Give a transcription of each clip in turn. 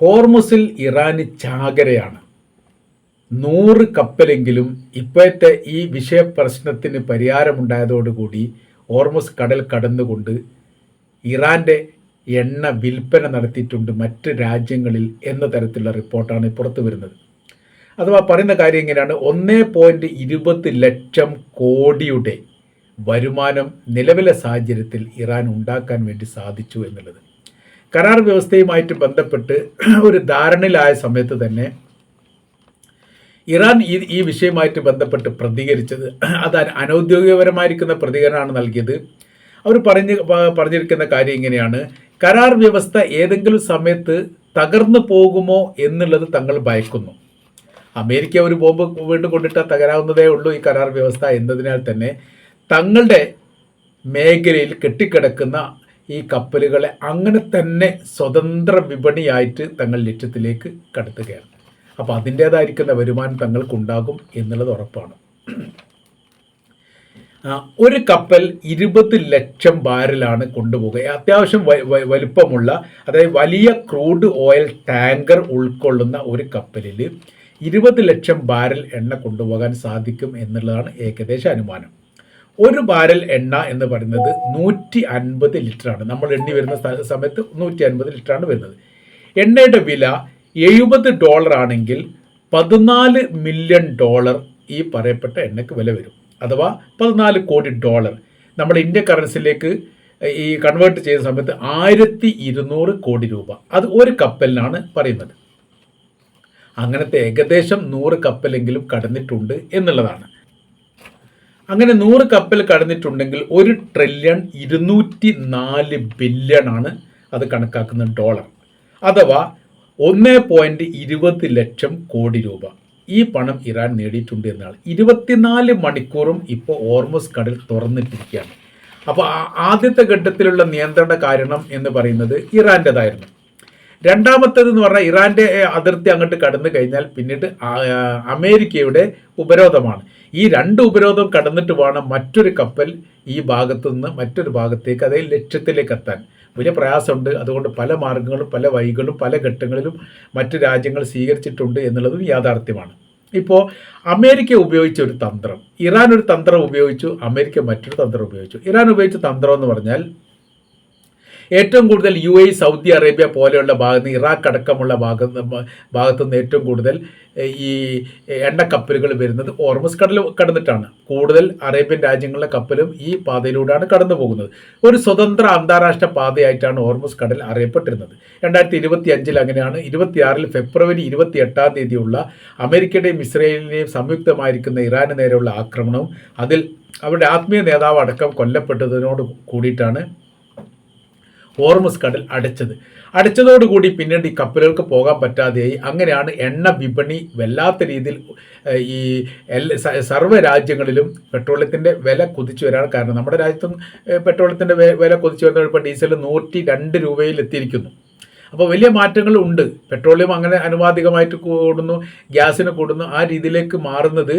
ഹോർമുസിൽ ഇറാന് ചാകരയാണ്. 100 കപ്പലെങ്കിലും ഇപ്പോഴത്തെ ഈ വിഷയപ്രശ്നത്തിന് പരിഹാരമുണ്ടായതോടുകൂടി ഹോർമുസ് കടൽ കടന്നുകൊണ്ട് ഇറാൻ്റെ എണ്ണ വിൽപ്പന നടത്തിയിട്ടുണ്ട് മറ്റ് രാജ്യങ്ങളിൽ എന്ന തരത്തിലുള്ള റിപ്പോർട്ടാണ് പുറത്തു വരുന്നത്. അഥവാ പറയുന്ന കാര്യം ഇങ്ങനെയാണ്: 1.20 ലക്ഷം കോടിയുടെ വരുമാനം നിലവിലെ സാഹചര്യത്തിൽ ഇറാൻ ഉണ്ടാക്കാൻ വേണ്ടി സാധിച്ചു എന്നുള്ളത്. കരാർ വ്യവസ്ഥയുമായിട്ട് ബന്ധപ്പെട്ട് ഒരു ധാരണയിലായ സമയത്ത് തന്നെ ഇറാൻ ഈ വിഷയമായിട്ട് ബന്ധപ്പെട്ട് പ്രതികരിച്ചത് അത് അനൗദ്യോഗികപരമായിരിക്കുന്ന പ്രതികരണമാണ് നൽകിയത്. അവർ പറഞ്ഞിരിക്കുന്ന കാര്യം ഇങ്ങനെയാണ്: കരാർ വ്യവസ്ഥ ഏതെങ്കിലും സമയത്ത് തകർന്നു പോകുമോ എന്നുള്ളത് തങ്ങൾ ഭയക്കുന്നു. അമേരിക്ക ഒരു ബോംബ് വീണ്ടും കൊണ്ടിട്ടാൽ തകരാവുന്നതേ ഉള്ളൂ ഈ കരാർ വ്യവസ്ഥ എന്നതിനാൽ തന്നെ തങ്ങളുടെ മേഖലയിൽ കെട്ടിക്കിടക്കുന്ന ഈ കപ്പലുകളെ അങ്ങനെ തന്നെ സ്വതന്ത്ര വിപണിയായിട്ട് തങ്ങൾ ലക്ഷ്യത്തിലേക്ക് കടത്തുകയാണ്. അപ്പോൾ അതിൻ്റേതായിരിക്കുന്ന വരുമാനം തങ്ങൾക്കുണ്ടാകും എന്നുള്ളത് ഉറപ്പാണ്. ഒരു കപ്പൽ 20 ലക്ഷം ബാരലാണ് കൊണ്ടുപോകുക. അത്യാവശ്യം വലുപ്പമുള്ള, അതായത് വലിയ ക്രൂഡ് ഓയിൽ ടാങ്കർ ഉൾക്കൊള്ളുന്ന ഒരു കപ്പലിൽ 20 ലക്ഷം ബാരൽ എണ്ണ കൊണ്ടുപോകാൻ സാധിക്കും എന്നുള്ളതാണ് ഏകദേശ അനുമാനം. ഒരു ബാരൽ എണ്ണ എന്ന് പറയുന്നത് 150 ലിറ്ററാണ്. നമ്മൾ എണ്ണി വരുന്ന സമയത്ത് 150 ലിറ്ററാണ് വരുന്നത്. എണ്ണയുടെ വില $70 ആണെങ്കിൽ $14 മില്യൺ ഈ പറയപ്പെട്ട എണ്ണയ്ക്ക് വില വരും. അഥവാ $14 കോടി. നമ്മുടെ ഇന്ത്യൻ കറൻസിയിലേക്ക് ഈ കൺവേർട്ട് ചെയ്യുന്ന സമയത്ത് 1200 കോടി രൂപ. അത് ഒരു കപ്പലിനാണ് പറയുന്നത്. അങ്ങനത്തെ ഏകദേശം 100 കപ്പലെങ്കിലും കടന്നിട്ടുണ്ട് എന്നുള്ളതാണ്. അങ്ങനെ 100 കപ്പൽ കടന്നിട്ടുണ്ടെങ്കിൽ 1 ട്രില്യൺ 204 ബില്യൺ ആണ് അത് കണക്കാക്കുന്ന ഡോളർ. അഥവാ 1.20 ലക്ഷം കോടി രൂപ. ഈ പണം ഇറാൻ നേടിയിട്ടുണ്ട് എന്നാണ്. 24 മണിക്കൂറും ഇപ്പോൾ ഹോർമുസ് കടൽ തുറന്നിട്ടിരിക്കുകയാണ്. അപ്പോൾ ആദ്യത്തെ ഘട്ടത്തിലുള്ള നിയന്ത്രണ കാരണം എന്ന് പറയുന്നത് ഇറാൻ്റെതായിരുന്നു. രണ്ടാമത്തേത് എന്ന് പറഞ്ഞാൽ ഇറാൻ്റെ അതിർത്തി അങ്ങോട്ട് കടന്നു കഴിഞ്ഞാൽ പിന്നീട് അമേരിക്കയുടെ ഉപരോധമാണ്. ഈ 2 ഉപരോധം കടന്നിട്ട് വേണം മറ്റൊരു കപ്പൽ ഈ ഭാഗത്തു നിന്ന് മറ്റൊരു ഭാഗത്തേക്ക്, അതായത് ലക്ഷ്യത്തിലേക്ക് എത്താൻ. വലിയ പ്രയാസമുണ്ട്. അതുകൊണ്ട് പല മാർഗങ്ങളും പല വഴികളും പല ഘട്ടങ്ങളിലും മറ്റു രാജ്യങ്ങൾ സ്വീകരിച്ചിട്ടുണ്ട് എന്നുള്ളതും യാഥാർത്ഥ്യമാണ്. ഇപ്പോൾ അമേരിക്ക ഉപയോഗിച്ച ഒരു തന്ത്രം, ഇറാൻ ഒരു തന്ത്രം ഉപയോഗിച്ചു, അമേരിക്ക മറ്റൊരു തന്ത്രം ഉപയോഗിച്ചു. ഇറാൻ ഉപയോഗിച്ച തന്ത്രം എന്ന് പറഞ്ഞാൽ ഏറ്റവും കൂടുതൽ UAE, സൗദി അറേബ്യ പോലെയുള്ള ഭാഗത്ത് നിന്ന്, ഇറാഖ് അടക്കമുള്ള ഭാഗത്തുനിന്ന് ഏറ്റവും കൂടുതൽ ഈ എണ്ണക്കപ്പലുകൾ വരുന്നത് ഹോർമുസ് കടൽ കടന്നിട്ടാണ്. കൂടുതൽ അറേബ്യൻ രാജ്യങ്ങളിലെ കപ്പലും ഈ പാതയിലൂടെയാണ് കടന്നു പോകുന്നത്. ഒരു സ്വതന്ത്ര അന്താരാഷ്ട്ര പാതയായിട്ടാണ് ഹോർമുസ് കടൽ അറിയപ്പെട്ടിരുന്നത്. 2025 അങ്ങനെയാണ്. 26 ഫെബ്രുവരി 28 അമേരിക്കയുടെയും ഇസ്രയേലിനെയും സംയുക്തമായിരിക്കുന്ന ഇറാന് നേരെയുള്ള ആക്രമണവും അതിൽ അവരുടെ ആത്മീയ നേതാവ് അടക്കം കൊല്ലപ്പെട്ടതിനോട് കൂടിയിട്ടാണ് ഹോർമുസ് കടൽ അടച്ചതോടുകൂടി പിന്നീട് ഈ കപ്പലുകൾക്ക് പോകാൻ പറ്റാതെയായി. അങ്ങനെയാണ് എണ്ണ വിപണി വല്ലാത്ത രീതിയിൽ ഈ സർവ്വ രാജ്യങ്ങളിലും പെട്രോളിയത്തിൻ്റെ വില കുതിച്ചു വരാൻ കാരണം. നമ്മുടെ രാജ്യത്തും പെട്രോളിയത്തിൻ്റെ വില കുതിച്ചു വരുന്ന ഇപ്പോൾ ഡീസൽ 102 രൂപയിൽ എത്തിയിരിക്കുന്നു. അപ്പോൾ വലിയ മാറ്റങ്ങളുണ്ട്. പെട്രോളിയം അങ്ങനെ അനുപാതികമായിട്ട് കൂടുന്നു, ഗ്യാസിന് കൂടുന്നു. ആ രീതിയിലേക്ക് മാറുന്നത്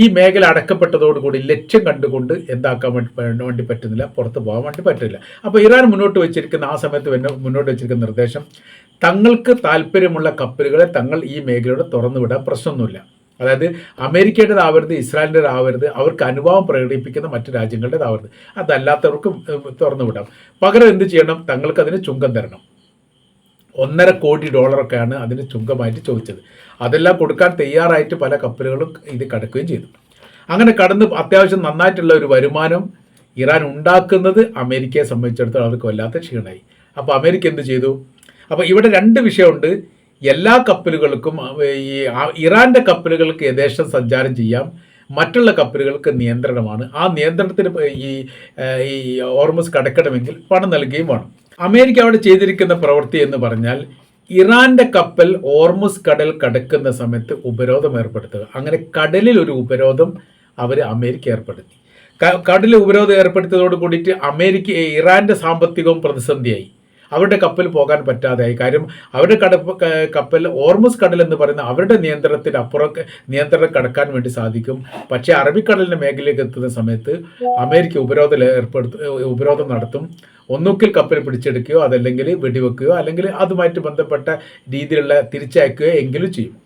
ഈ മേഖല അടക്കപ്പെട്ടതോടുകൂടി ലക്ഷ്യം കണ്ടുകൊണ്ട് എന്താക്കാൻ വേണ്ടി പറ്റുന്നില്ല, പുറത്ത് പോകാൻ വേണ്ടി പറ്റില്ല. അപ്പോൾ ഇറാൻ മുന്നോട്ട് വെച്ചിരിക്കുന്ന ആ സമയത്ത് മുന്നോട്ട് വെച്ചിരിക്കുന്ന നിർദ്ദേശം, തങ്ങൾക്ക് താല്പര്യമുള്ള കപ്പലുകളെ തങ്ങൾ ഈ മേഖലയോടെ തുറന്നുവിടാൻ പ്രശ്നമൊന്നുമില്ല. അതായത് അമേരിക്കയുടേതാവരുത്, ഇസ്രായേലിൻ്റെതാവരുത്, അവർക്ക് അനുഭാവം പ്രകടിപ്പിക്കുന്ന മറ്റു രാജ്യങ്ങളുടേതാവരുത്, അതല്ലാത്തവർക്കും തുറന്നുവിടാം. പകരം എന്ത് ചെയ്യണം? തങ്ങൾക്ക് അതിന് ചുങ്കം തരണം. $1.5 കോടി അതിന് ചുങ്കമായിട്ട് ചോദിച്ചത്. അതെല്ലാം കൊടുക്കാൻ തയ്യാറായിട്ട് പല കപ്പലുകളും ഇത് കടക്കുകയും ചെയ്തു. അങ്ങനെ കടന്ന് അത്യാവശ്യം നന്നായിട്ടുള്ള ഒരു വരുമാനം ഇറാൻ ഉണ്ടാക്കുന്നത് അമേരിക്കയെ സംബന്ധിച്ചിടത്തോളം അവർക്ക് വല്ലാത്ത ക്ഷീണമായി. അപ്പോൾ അമേരിക്ക എന്ത് ചെയ്തു? അപ്പോൾ ഇവിടെ 2 വിഷയമുണ്ട്. എല്ലാ കപ്പലുകൾക്കും ഈ ഇറാൻ്റെ കപ്പലുകൾക്ക് യഥേഷ്ടം സഞ്ചാരം ചെയ്യാം, മറ്റുള്ള കപ്പലുകൾക്ക് നിയന്ത്രണമാണ്. ആ നിയന്ത്രണത്തിന് ഈ ഹോർമുസ് കടക്കണമെങ്കിൽ പണം നൽകുകയും വേണം. അമേരിക്ക അവിടെ ചെയ്തിരിക്കുന്ന പ്രവൃത്തി എന്ന് പറഞ്ഞാൽ ഇറാൻ്റെ കപ്പൽ ഹോർമുസ് കടൽ കടക്കുന്ന സമയത്ത് ഉപരോധം ഏർപ്പെടുത്തുക. അങ്ങനെ കടലിൽ ഒരു ഉപരോധം അമേരിക്ക ഏർപ്പെടുത്തി. കടലിൽ ഉപരോധം ഏർപ്പെടുത്തിയതോട് കൂടിയിട്ട് ഇറാൻ്റെ സാമ്പത്തികവും പ്രതിസന്ധിയായി. അവരുടെ കപ്പൽ പോകാൻ പറ്റാതെയായി. കാര്യം അവരുടെ കപ്പൽ ഹോർമുസ് കടൽ എന്ന് പറയുന്ന അവരുടെ നിയന്ത്രണത്തിനപ്പുറം നിയന്ത്രണം കടക്കാൻ വേണ്ടി സാധിക്കും. പക്ഷേ അറബിക്കടലിൻ്റെ മേഖലയിലേക്ക് എത്തുന്ന സമയത്ത് അമേരിക്ക ഉപരോധം നടത്തും. ഒന്നുകിൽ കപ്പൽ പിടിച്ചെടുക്കുകയോ അതല്ലെങ്കിൽ വെടിവെക്കുകയോ അല്ലെങ്കിൽ അതുമായിട്ട് ബന്ധപ്പെട്ട രീതിയിലുള്ള തിരിച്ചയക്കുകയോ എങ്കിലും ചെയ്യും.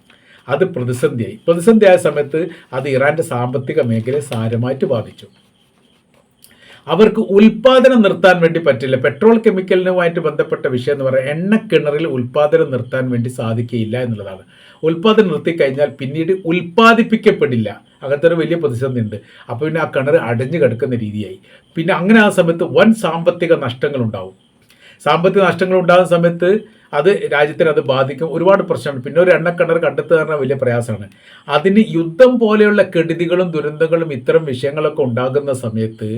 അത് പ്രതിസന്ധിയായ സമയത്ത് അത് ഇറാൻ്റെ സാമ്പത്തിക മേഖലയെ സാരമായിട്ട് ബാധിച്ചു. അവർക്ക് ഉൽപ്പാദനം നിർത്താൻ വേണ്ടി പറ്റില്ല. പെട്രോൾ കെമിക്കലിനുമായിട്ട് ബന്ധപ്പെട്ട വിഷയം എന്ന് പറയുന്നത് എണ്ണക്കിണറിൽ ഉൽപ്പാദനം നിർത്താൻ വേണ്ടി സാധിക്കുകയില്ല എന്നുള്ളതാണ്. ഉൽപ്പാദനം നിർത്തിക്കഴിഞ്ഞാൽ പിന്നീട് ഉൽപ്പാദിപ്പിക്കപ്പെടില്ല. അങ്ങനത്തെ ഒരു വലിയ പ്രതിസന്ധി ഉണ്ട്. അപ്പോൾ പിന്നെ ആ കിണർ അടഞ്ഞു കിടക്കുന്ന രീതിയായി. പിന്നെ അങ്ങനെ ആ സമയത്ത് വൻ സാമ്പത്തിക നഷ്ടങ്ങളുണ്ടാവും. സാമ്പത്തിക നഷ്ടങ്ങൾ ഉണ്ടാകുന്ന സമയത്ത് അത് രാജ്യത്തിന് അത് ബാധിക്കും. ഒരുപാട് പ്രശ്നമുണ്ട്. പിന്നെ ഒരു എണ്ണക്കിണർ കണ്ടെത്തുക പറഞ്ഞാൽ വലിയ പ്രയാസമാണ്. അതിന് യുദ്ധം പോലെയുള്ള കെടുതികളും ദുരന്തങ്ങളും ഇത്തരം വിഷയങ്ങളൊക്കെ ഉണ്ടാകുന്ന സമയത്ത്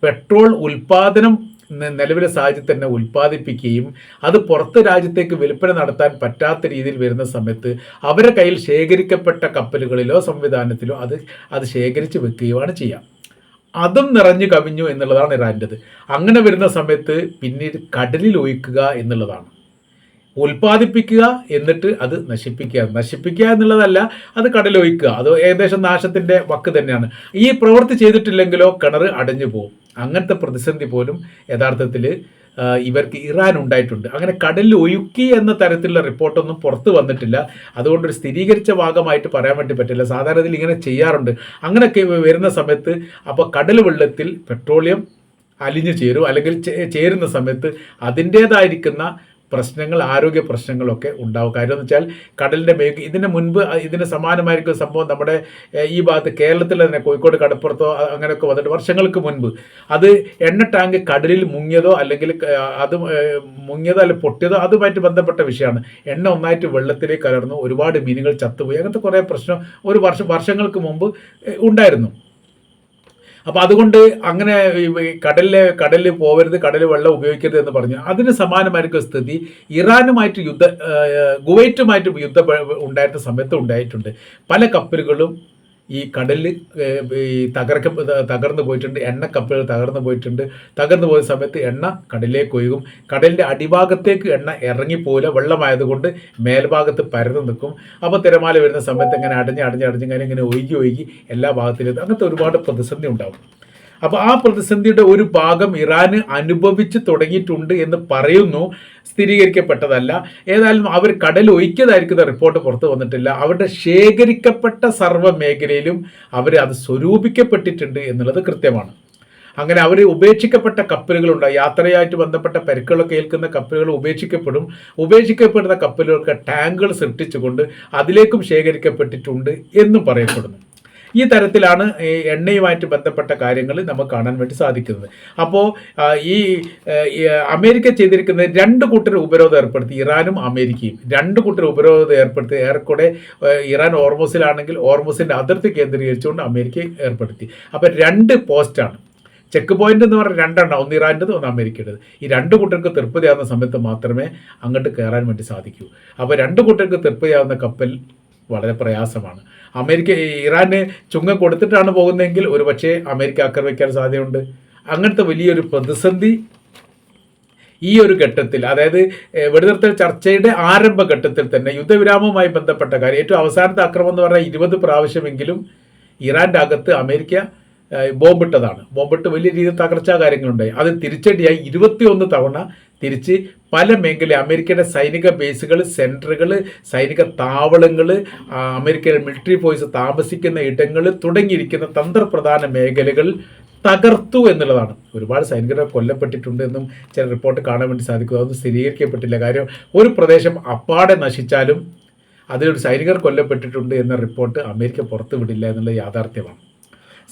പെട്രോൾ ഉൽപ്പാദനം നിലവിലെ സാഹചര്യത്തിൽ തന്നെ ഉൽപ്പാദിപ്പിക്കുകയും അത് പുറത്ത് രാജ്യത്തേക്ക് വിൽപ്പന നടത്താൻ പറ്റാത്ത രീതിയിൽ വരുന്ന സമയത്ത് അവരുടെ കയ്യിൽ ശേഖരിക്കപ്പെട്ട കപ്പലുകളിലോ സംവിധാനത്തിലോ അത് ശേഖരിച്ച് വെക്കുകയുമാണ് ചെയ്യുക. അതും നിറഞ്ഞു കവിഞ്ഞു എന്നുള്ളതാണ് ഇറാൻ്റെത്. അങ്ങനെ വരുന്ന സമയത്ത് പിന്നീട് കടലിൽ ഒഴിക്കുക എന്നുള്ളതാണ്. ഉൽപ്പാദിപ്പിക്കുക എന്നിട്ട് അത് നശിപ്പിക്കുക എന്നുള്ളതല്ല, അത് കടലൊഴിക്കുക. അത് ഏകദേശം നാശത്തിൻ്റെ വക്ക് തന്നെയാണ്. ഈ പ്രവൃത്തി ചെയ്തിട്ടില്ലെങ്കിലോ കിണർ അടഞ്ഞു പോകും. അങ്ങനത്തെ പ്രതിസന്ധി പോലും യഥാർത്ഥത്തിൽ ഇവർക്ക് ഇറാൻ ഉണ്ടായിട്ടുണ്ട്. അങ്ങനെ കടലിൽ ഒഴുക്കി എന്ന തരത്തിലുള്ള റിപ്പോർട്ടൊന്നും പുറത്ത് വന്നിട്ടില്ല. അതുകൊണ്ടൊരു സ്ഥിരീകരിച്ച ഭാഗമായിട്ട് പറയാൻ വേണ്ടി പറ്റില്ല. സാധാരണ ഇതിൽ ഇങ്ങനെ ചെയ്യാറുണ്ട്. അങ്ങനെയൊക്കെ വരുന്ന സമയത്ത് അപ്പോൾ കടൽ വെള്ളത്തിൽ പെട്രോളിയം അലിഞ്ഞു ചേരും, അല്ലെങ്കിൽ ചേരുന്ന സമയത്ത് അതിൻ്റേതായിരിക്കുന്ന പ്രശ്നങ്ങൾ, ആരോഗ്യ പ്രശ്നങ്ങളൊക്കെ ഉണ്ടാവും. കാര്യം എന്ന് വെച്ചാൽ കടലിൻ്റെ ഇതിന് മുൻപ് ഇതിന് സമാനമായിരിക്കും സംഭവം നമ്മുടെ ഈ ഭാഗത്ത് കേരളത്തിൽ തന്നെ കോഴിക്കോട് കടപ്പുറത്തോ അങ്ങനെയൊക്കെ വന്നിട്ട് വർഷങ്ങൾക്ക് മുൻപ് അത് എണ്ണ ടാങ്ക് കടലിൽ മുങ്ങിയതോ അല്ലെങ്കിൽ അത് മുങ്ങിയതോ അല്ലെങ്കിൽ പൊട്ടിയതോ അതുമായിട്ട് ബന്ധപ്പെട്ട വിഷയമാണ്. എണ്ണ ഒന്നായിട്ട് വെള്ളത്തിലേക്ക് കലർന്നു, ഒരുപാട് മീനുകൾ ചത്തുപോയി. അങ്ങനത്തെ കുറേ പ്രശ്നം വർഷങ്ങൾക്ക് മുമ്പ് ഉണ്ടായിരുന്നു. അപ്പോൾ അതുകൊണ്ട് അങ്ങനെ കടലിൽ പോകരുത്, കടലിൽ വെള്ളം ഉപയോഗിക്കരുത് എന്ന് പറഞ്ഞു. അതിന് സമാനമായിരിക്കും സ്ഥിതി ഇറാനുമായിട്ട് കുവൈറ്റുമായിട്ട് യുദ്ധം ഉണ്ടായിരുന്ന സമയത്ത് ഉണ്ടായിട്ടുണ്ട്. പല കപ്പലുകളും ഈ കടലിൽ തകർന്നു പോയിട്ടുണ്ട്. എണ്ണ കപ്പലുകൾ തകർന്നു പോയ സമയത്ത് എണ്ണ കടലിലേക്ക് ഒഴുകും. കടലിൻ്റെ അടിഭാഗത്തേക്ക് എണ്ണ ഇറങ്ങിപ്പോയില്ല, വെള്ളമായതുകൊണ്ട് മേൽഭാഗത്ത് പരന്നു നിൽക്കും. അപ്പോൾ തിരമാല വരുന്ന സമയത്ത് ഇങ്ങനെ ഇങ്ങനെ ഒഴുകി എല്ലാ ഭാഗത്തിലും അങ്ങനത്തെ ഒരുപാട് പ്രതിസന്ധി ഉണ്ടാകും. അപ്പോൾ ആ പ്രതിസന്ധിയുടെ ഒരു ഭാഗം ഇറാന് അനുഭവിച്ച് തുടങ്ങിയിട്ടുണ്ട് എന്ന് പറയുന്നു. സ്ഥിരീകരിക്കപ്പെട്ടതല്ല. ഏതായാലും അവർ കടൽ ഒഴിക്കതായിരിക്കുന്ന റിപ്പോർട്ട് പുറത്തു വന്നിട്ടില്ല. അവരുടെ ശേഖരിക്കപ്പെട്ട സർവ്വ മേഖലയിലും അവർ അത് സ്വരൂപിക്കപ്പെട്ടിട്ടുണ്ട് എന്നുള്ളത് കൃത്യമാണ്. അങ്ങനെ അവർ ഉപേക്ഷിക്കപ്പെട്ട കപ്പലുകളുണ്ടായി. യാത്രയായിട്ട് ബന്ധപ്പെട്ട പരിക്കുകളൊക്കെ ഏൽക്കുന്ന കപ്പലുകൾ ഉപേക്ഷിക്കപ്പെടുന്ന കപ്പലുകൾക്ക് ടാങ്കുകൾ സൃഷ്ടിച്ചുകൊണ്ട് അതിലേക്കും ശേഖരിക്കപ്പെട്ടിട്ടുണ്ട് എന്നും പറയപ്പെടുന്നു. ഈ തരത്തിലാണ് എണ്ണയുമായിട്ട് ബന്ധപ്പെട്ട കാര്യങ്ങൾ നമുക്ക് കാണാൻ വേണ്ടി സാധിക്കുന്നത്. അപ്പോൾ ഈ അമേരിക്ക ചെയ്തിരിക്കുന്നത് 2 കൂട്ടർ ഉപരോധം ഏർപ്പെടുത്തി. ഇറാനും അമേരിക്കയും 2 കൂട്ടർ ഉപരോധം ഏർപ്പെടുത്തി. ഏറെക്കൂടെ ഇറാൻ ഓർമൂസിലാണെങ്കിൽ ഓർമൂസിൻ്റെ അതിർത്തി കേന്ദ്രീകരിച്ചുകൊണ്ട് അമേരിക്ക ഏർപ്പെടുത്തി. അപ്പോൾ 2 പോസ്റ്റാണ്. ചെക്ക് പോയിന്റ് എന്ന് പറഞ്ഞാൽ 2 ഒന്ന് ഇറാൻ്റെത്, ഒന്ന് അമേരിക്കയുടേത്. ഈ 2 കൂട്ടർക്ക് തൃപ്തിയാവുന്ന സമയത്ത് മാത്രമേ അങ്ങോട്ട് കയറാൻ വേണ്ടി സാധിക്കൂ. അപ്പോൾ 2 കൂട്ടർക്ക് തൃപ്തിയാവുന്ന കപ്പൽ വളരെ പ്രയാസമാണ്. ഇറാന് ചുങ്കം കൊടുത്തിട്ടാണ് പോകുന്നതെങ്കിൽ ഒരുപക്ഷെ അമേരിക്ക ആക്രമിക്കാൻ സാധ്യതയുണ്ട്. അങ്ങനത്തെ വലിയൊരു പ്രതിസന്ധി ഈ ഒരു ഘട്ടത്തിൽ, അതായത് വെടിനിർത്തൽ ചർച്ചയുടെ ആരംഭഘട്ടത്തിൽ തന്നെ യുദ്ധവിരാമവുമായി ബന്ധപ്പെട്ട കാര്യം, ഏറ്റവും അവസാനത്തെ ആക്രമണം എന്ന് പറഞ്ഞാൽ 20 പ്രാവശ്യമെങ്കിലും ഇറാൻ്റെ അകത്ത് അമേരിക്ക ബോംബിട്ട് വലിയ രീതിയിൽ തകർച്ചാ കാര്യങ്ങളുണ്ടായി. അത് തിരിച്ചടിയായി 21 തവണ തിരിച്ച് പല മേഖല അമേരിക്കയുടെ സൈനിക ബേസുകൾ, സെൻറ്ററുകൾ, സൈനിക താവളങ്ങൾ, അമേരിക്കയുടെ മിലിറ്ററി ഫോഴ്സ് താമസിക്കുന്ന ഇടങ്ങൾ തുടങ്ങിയിരിക്കുന്ന തന്ത്രപ്രധാന മേഖലകൾ തകർത്തു എന്നുള്ളതാണ്. ഒരുപാട് സൈനികരെ കൊല്ലപ്പെട്ടിട്ടുണ്ട് എന്നും ചില റിപ്പോർട്ട് കാണാൻ വേണ്ടി സാധിക്കും. അതൊന്നും സ്ഥിരീകരിക്കപ്പെട്ടില്ല. കാര്യം ഒരു പ്രദേശം അപ്പാടെ നശിച്ചാലും അതിലൊരു സൈനികർ കൊല്ലപ്പെട്ടിട്ടുണ്ട് എന്ന റിപ്പോർട്ട് അമേരിക്ക പുറത്തു വിടില്ല എന്നുള്ള യാഥാർത്ഥ്യമാണ്.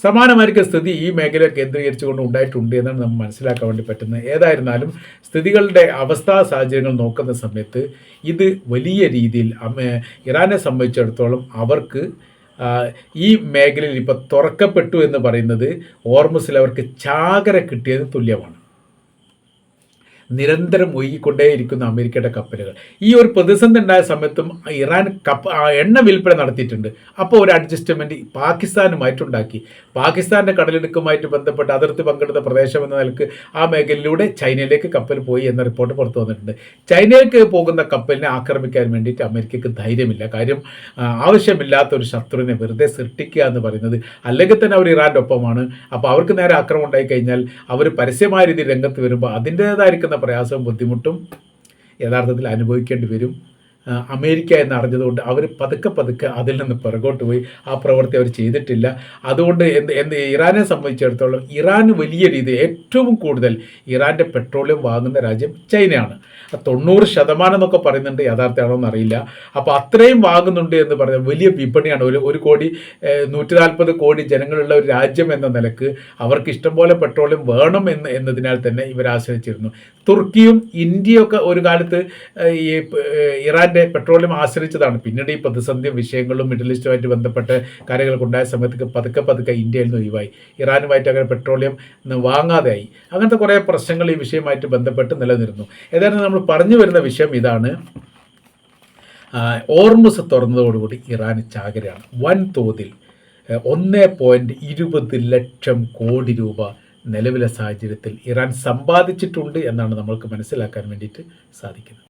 സമാനമായിരിക്കും സ്ഥിതി ഈ മേഖല കേന്ദ്രീകരിച്ചുകൊണ്ട് ഉണ്ടായിട്ടുണ്ട് എന്നാണ് നമ്മൾ മനസ്സിലാക്കാൻ വേണ്ടി പറ്റുന്നത്. ഏതായിരുന്നാലും സ്ഥിതികളുടെ അവസ്ഥാ സാഹചര്യങ്ങൾ നോക്കുന്ന സമയത്ത് ഇത് വലിയ രീതിയിൽ ഇറാനെ സംബന്ധിച്ചിടത്തോളം അവർക്ക് ഈ മേഖലയിൽ ഇപ്പോൾ തുറക്കപ്പെട്ടു എന്ന് പറയുന്നത് ഓർമസിൽ അവർക്ക് ചാകര കിട്ടിയതിന് തുല്യമാണ്. നിരന്തരം ഒഴുകിക്കൊണ്ടേയിരിക്കുന്ന അമേരിക്കയുടെ കപ്പലുകൾ. ഈ ഒരു പ്രതിസന്ധി ഉണ്ടായ സമയത്തും ഇറാൻ എണ്ണ വിൽപ്പന നടത്തിയിട്ടുണ്ട്. അപ്പോൾ ഒരു അഡ്ജസ്റ്റ്മെൻറ്റ് പാകിസ്ഥാനുമായിട്ടുണ്ടാക്കി. പാകിസ്ഥാൻ്റെ കടലിടുക്കുമായിട്ട് ബന്ധപ്പെട്ട് അതിർത്തി പങ്കിടുന്ന പ്രദേശം എന്ന നിലക്ക് ആ മേഖലയിലൂടെ ചൈനയിലേക്ക് കപ്പൽ പോയി എന്ന റിപ്പോർട്ട് പുറത്തു വന്നിട്ടുണ്ട്. ചൈനയിലേക്ക് പോകുന്ന കപ്പലിനെ ആക്രമിക്കാൻ വേണ്ടിയിട്ട് അമേരിക്കയ്ക്ക് ധൈര്യമില്ല. കാര്യം ആവശ്യമില്ലാത്ത ഒരു ശത്രുവിനെ വെറുതെ സൃഷ്ടിക്കുക എന്ന് പറയുന്നത്, അല്ലെങ്കിൽ തന്നെ അവർ ഇറാൻ്റെ ഒപ്പമാണ്. അപ്പോൾ അവർക്ക് നേരെ ആക്രമണം ഉണ്ടായി കഴിഞ്ഞാൽ അവർ പരസ്യമായ രീതിയിൽ രംഗത്ത് വരുമ്പോൾ അതിൻ്റേതായിരിക്കുന്ന പ്രയാസവും ബുദ്ധിമുട്ടും യഥാർത്ഥത്തിൽ അനുഭവിക്കേണ്ടി വരും. അമേരിക്ക എന്ന് അറിഞ്ഞതുകൊണ്ട് അവർ പതുക്കെ അതിൽ നിന്ന് പിറകോട്ട് പോയി ആ പ്രവൃത്തി അവർ ചെയ്തിട്ടില്ല. അതുകൊണ്ട് ഇറാനെ സംബന്ധിച്ചിടത്തോളം ഇറാന് വലിയ രീതിയിൽ ഏറ്റവും കൂടുതൽ ഇറാൻ്റെ പെട്രോളിയം വാങ്ങുന്ന രാജ്യം ചൈനയാണ്. 90% എന്നൊക്കെ പറയുന്നുണ്ട്, യഥാർത്ഥമാണോ എന്നറിയില്ല. അപ്പോൾ അത്രയും വാങ്ങുന്നുണ്ട് എന്ന് പറഞ്ഞാൽ വലിയ വിപണിയാണ്. ഒരു കോടി 140 കോടി ജനങ്ങളുള്ള ഒരു രാജ്യം എന്ന നിലക്ക് അവർക്ക് ഇഷ്ടംപോലെ പെട്രോളിയം വേണം എന്നതിനാൽ തന്നെ ഇവർ ആശ്രയിച്ചിരുന്നു. തുർക്കിയും ഇന്ത്യയൊക്കെ ഒരു കാലത്ത് ഈ ഇറാൻ്റെ പെട്രോളിയം ആശ്രയിച്ചതാണ്. പിന്നീട് ഈ പ്രതിസന്ധിയും വിഷയങ്ങളും മിഡിൽ ഈസ്റ്റുമായിട്ട് ബന്ധപ്പെട്ട കാര്യങ്ങളൊക്കെ ഉണ്ടായ സമയത്തേക്ക് പതുക്കെ ഇന്ത്യയിൽ നിന്ന് ഒഴിവായി. ഇറാനുമായിട്ട് അങ്ങനെ പെട്രോളിയം വാങ്ങാതെയായി. അങ്ങനത്തെ കുറേ പ്രശ്നങ്ങൾ ഈ വിഷയമായിട്ട് ബന്ധപ്പെട്ട് നിലനിന്നിരുന്നു. ഏതായാലും നമ്മൾ പറഞ്ഞു വരുന്ന വിഷയം ഇതാണ്. ഓർമുസ് തുറന്നതോടുകൂടി ഇറാൻ ചാകരയാണ്. വൻതോതിൽ 1.20 ലക്ഷം കോടി രൂപ നിലവിലെ സാഹചര്യത്തിൽ ഇറാൻ സമ്പാദിച്ചിട്ടുണ്ട് എന്നാണ് നമ്മൾക്ക് മനസ്സിലാക്കാൻ വേണ്ടിയിട്ട് സാധിക്കുന്നത്.